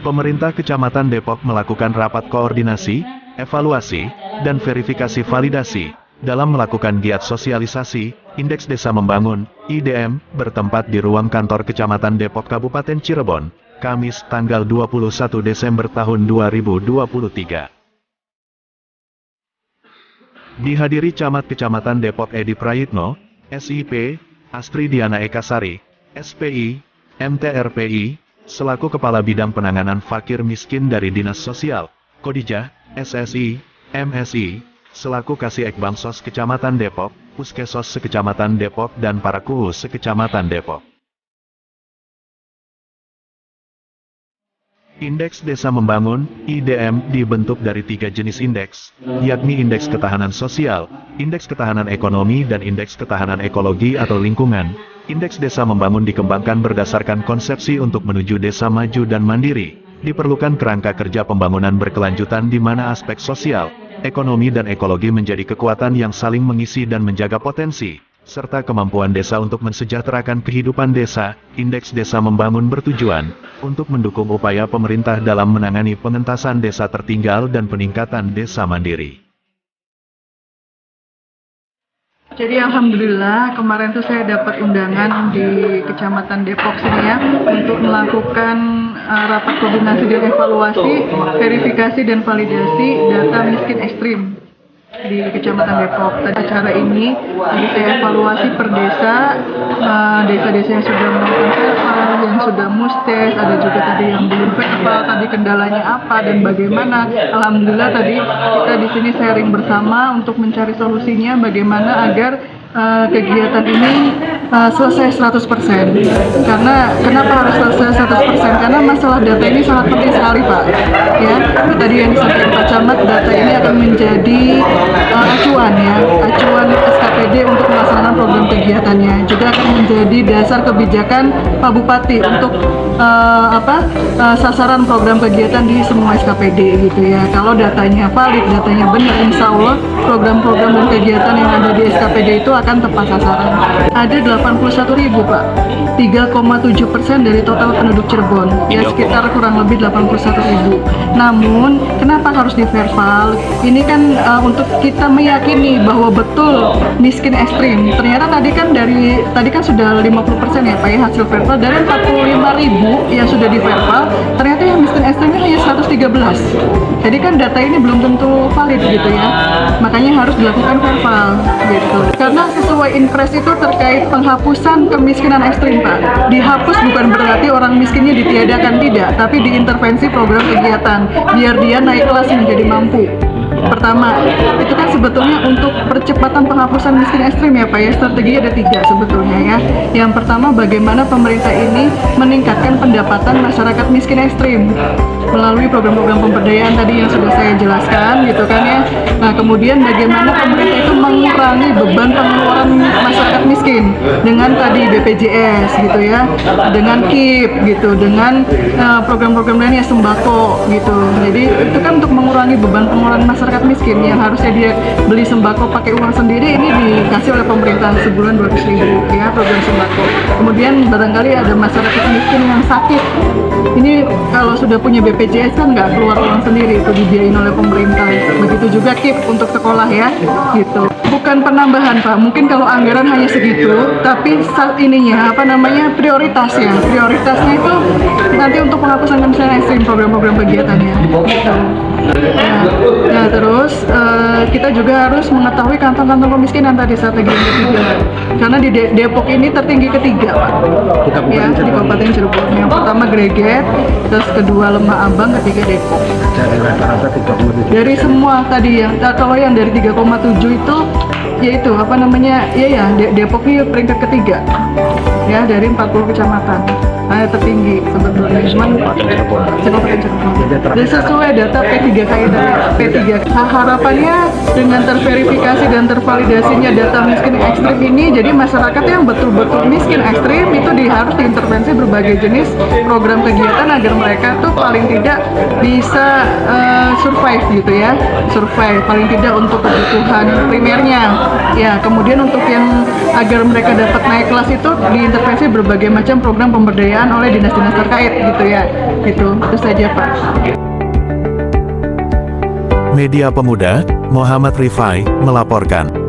Pemerintah Kecamatan Depok melakukan rapat koordinasi, evaluasi, dan verifikasi validasi dalam melakukan giat sosialisasi Indeks Desa Membangun (IDM) bertempat di ruang kantor Kecamatan Depok Kabupaten Cirebon, Kamis tanggal 21 Desember tahun 2023. Dihadiri Camat Kecamatan Depok Edi Prayitno, SIP, Astri Diana Ekasari, SPI, MTRPI, selaku Kepala Bidang Penanganan Fakir Miskin dari Dinas Sosial, Kodijah, SSI, MSI, selaku Kasih Ek Bansos Kecamatan Depok, Puskesos Sekecamatan Depok dan para Kuhus Sekecamatan Depok. Indeks Desa Membangun, IDM, dibentuk dari 3 jenis indeks, yakni Indeks Ketahanan Sosial, Indeks Ketahanan Ekonomi dan Indeks Ketahanan Ekologi atau Lingkungan. Indeks Desa Membangun dikembangkan berdasarkan konsepsi untuk menuju desa maju dan mandiri. Diperlukan kerangka kerja pembangunan berkelanjutan di mana aspek sosial, ekonomi dan ekologi menjadi kekuatan yang saling mengisi dan menjaga potensi, serta kemampuan desa untuk mensejahterakan kehidupan desa. Indeks Desa Membangun bertujuan untuk mendukung upaya pemerintah dalam menangani pengentasan desa tertinggal dan peningkatan desa mandiri. Jadi alhamdulillah kemarin tuh saya dapat undangan di Kecamatan Depok sini ya untuk melakukan rapat koordinasi dan evaluasi, verifikasi dan validasi data miskin ekstrim di Kecamatan Depok. Acara ini tadi saya evaluasi per desa, desa-desa yang sudah melakukan verval, yang sudah mustes, ada juga tadi yang belum verval, tadi kendalanya apa dan bagaimana. Alhamdulillah tadi kita di sini sharing bersama untuk mencari solusinya bagaimana agar kegiatan ini selesai 100%. Karena kenapa harus selesai 100%? Karena masalah data ini sangat penting sekali Pak. Ya, tadi yang disampaikan Pak Camat, data ini akan menjadi acuan ya, acuan SKPD untuk melaksanakan program kegiatannya. Juga akan menjadi dasar kebijakan Pak Bupati untuk sasaran program kegiatan di semua SKPD gitu ya. Kalau datanya valid, datanya benar, insya Allah program-program dan kegiatan yang ada di SKPD itu akan tepat sasaran. Ada 81.000 Pak, 3,7% dari total penduduk Cirebon, ya sekitar kurang lebih 81.000. Namun kenapa harus di verval? Ini kan untuk kita meyakini bahwa betul miskin ekstrim. Ternyata tadi kan sudah 50% ya Pak ya hasil verval dari 45.000 yang sudah di verval, ternyata yang miskin ekstrimnya hanya 113. Jadi kan data ini belum tentu valid gitu ya. Makanya harus dilakukan verval gitu. Karena sesuai Inpres itu terkait penghapusan kemiskinan ekstrim Pak. Dihapus bukan berarti orang miskinnya ditiadakan, tidak, tapi diintervensi program kegiatan biar dia naik kelas menjadi mampu. Pertama, itu kan sebetulnya untuk percepatan penghapusan miskin ekstrim ya Pak ya, strategi ada 3 sebetulnya ya. Yang pertama, bagaimana pemerintah ini meningkatkan pendapatan masyarakat miskin ekstrim melalui program-program pemberdayaan tadi yang sudah saya jelaskan gitu kan ya. Nah kemudian bagaimana pemerintah itu mengurangi beban pengeluaran masyarakat miskin dengan tadi BPJS gitu ya, dengan KIP gitu, dengan program-program lainnya sembako gitu. Jadi itu kan untuk mengurangi beban pengeluaran masyarakat miskin yang harusnya dia beli sembako pakai uang sendiri, ini dikasih oleh pemerintah sebulan 200.000 ya program sembako. Kemudian barangkali ada masyarakat miskin yang sakit, ini kalau sudah punya BPJS kan nggak keluar uang sendiri, itu dibiayain oleh pemerintah. Begitu juga KIP untuk sekolah ya gitu. Bukan penambahan Pak, mungkin kalau anggaran hanya segitu, tapi saat ininya prioritasnya itu nanti untuk penghapusan kemiskinan ekstrim program-program kegiatannya gitu. Nah terus kita juga harus mengetahui kantong-kantong kemiskinan tadi strategi yang ketiga, karena di Depok ini tertinggi ketiga Pak ya, di Kabupaten Cirebon. Yang pertama Greget, terus kedua Lembah Abang, ketiga Depok. Dari semua tadi yang kalau yang dari 3,7 itu yaitu Depok ini peringkat ketiga. ya dari 40 kecamatan. Nah, tertinggi sebetulnya cuman Kabupaten Cirebon. Dan sesuai data P3KI tadi, P3. Harapannya dengan terverifikasi dan tervalidasinya data miskin ekstrim ini, jadi masyarakat yang betul-betul miskin ekstrim itu harus diintervensi berbagai jenis program kegiatan agar mereka tuh paling tidak bisa survive gitu ya, survive paling tidak untuk kebutuhan primernya. Ya, kemudian untuk yang agar mereka dapat naik kelas itu diintervensi berbagai macam program pemberdayaan oleh dinas-dinas terkait gitu ya. Itu saja Pak. Media Pemuda, Muhammad Rifai, melaporkan.